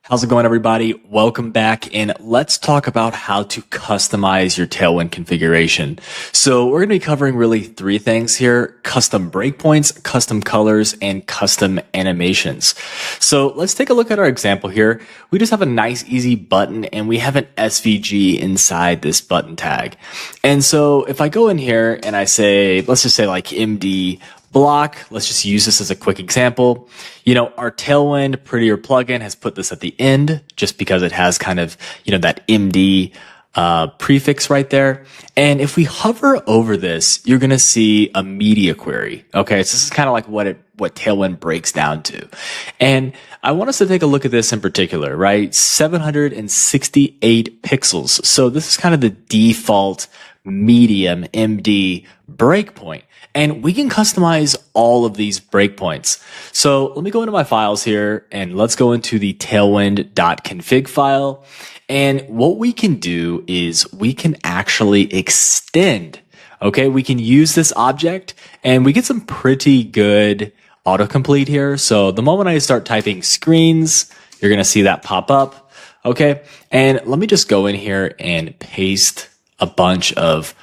How's it going, everybody? Welcome back, and let's talk about how to customize your Tailwind configuration. So we're going to be covering really three things here: custom breakpoints, custom colors, and custom animations. So let's take a look at our example here. We just have a nice, easy button, and we have an SVG inside this button tag. And so if I go in here and I say, let's just say like MD block, let's just use this as a quick example. You know, our Tailwind Prettier plugin has put this at the end just because it has kind of, that MD prefix right there. And if we hover over this, you're going to see a media query. Okay. So this is kind of like what Tailwind breaks down to. And I want us to take a look at this in particular, right? 768 pixels. So this is kind of the default medium MD breakpoint. And we can customize all of these breakpoints. So let me go into my files here and let's go into the tailwind.config file. And what we can do is we can actually extend. Okay, we can use this object and we get some pretty good autocomplete here. So the moment I start typing screens, you're going to see that pop up. Okay, and let me just go in here and paste a bunch of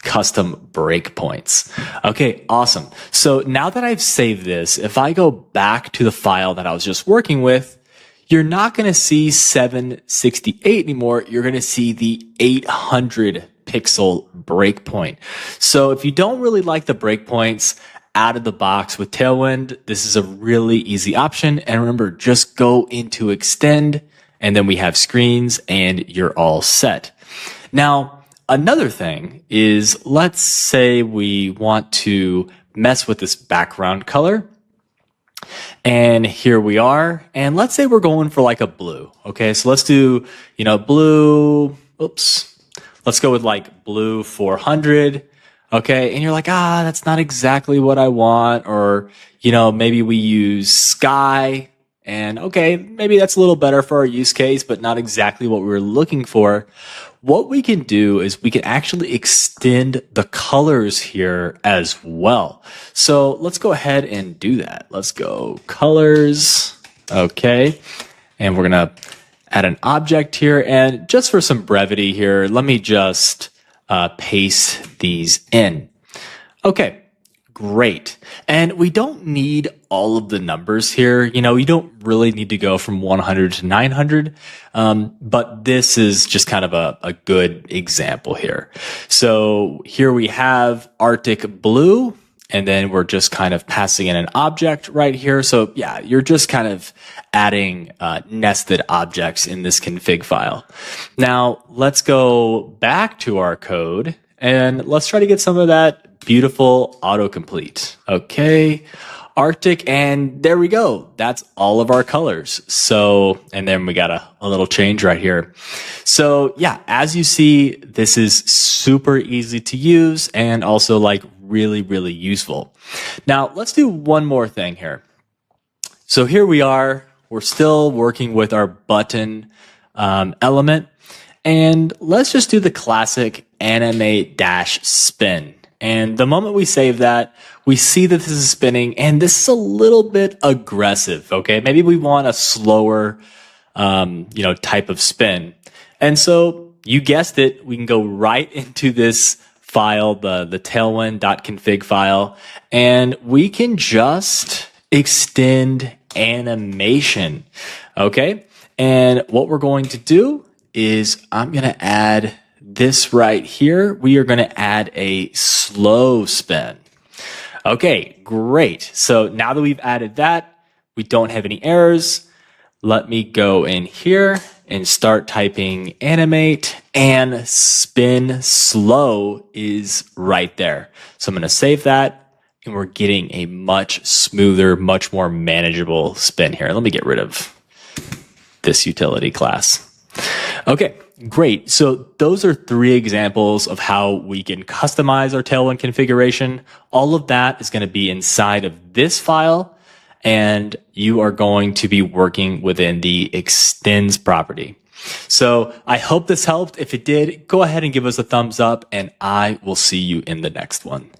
custom breakpoints. Okay, awesome. So now that I've saved this, if I go back to the file that I was just working with, you're not going to see 768 anymore. You're going to see the 800 pixel breakpoint. So if you don't really like the breakpoints out of the box with Tailwind, this is a really easy option. And remember, just go into extend and then we have screens and you're all set. Now, another thing is, let's say we want to mess with this background color. And here we are. And let's say we're going for like a blue. Okay, so let's do, blue. Oops. Let's go with like blue 400. Okay, and you're like, that's not exactly what I want. Or, maybe we use sky. And okay, maybe that's a little better for our use case, but not exactly what we were looking for. What we can do is we can actually extend the colors here as well. So let's go ahead and do that. Let's go colors. Okay. And we're going to add an object here. And just for some brevity here, let me just paste these in. Okay. Great. And we don't need all of the numbers here. You don't really need to go from 100 to 900. But this is just kind of a good example here. So here we have Arctic blue, and then we're just kind of passing in an object right here. So yeah, you're just kind of adding nested objects in this config file. Now let's go back to our code and let's try to get some of that beautiful autocomplete. Okay, Arctic, and there we go. That's all of our colors. So, and then we got a little change right here. So yeah, as you see, this is super easy to use and also like really, really useful. Now let's do one more thing here. So here we are, we're still working with our button element, and let's just do the classic animate-spin. And the moment we save that, we see that this is spinning, and this is a little bit aggressive, okay? Maybe we want a slower, type of spin. And so you guessed it, we can go right into this file, the tailwind.config file, and we can just extend animation, okay? And what we're going to do is I'm going to add this right here. We are going to add a slow spin. Okay, great. So now that we've added that, we don't have any errors. Let me go in here and start typing animate, and spin slow is right there. So I'm going to save that, and we're getting a much smoother, much more manageable spin here. Let me get rid of this utility class. Okay, great. So those are three examples of how we can customize our Tailwind configuration. All of that is going to be inside of this file, and you are going to be working within the extends property. So I hope this helped. If it did, go ahead and give us a thumbs up, and I will see you in the next one.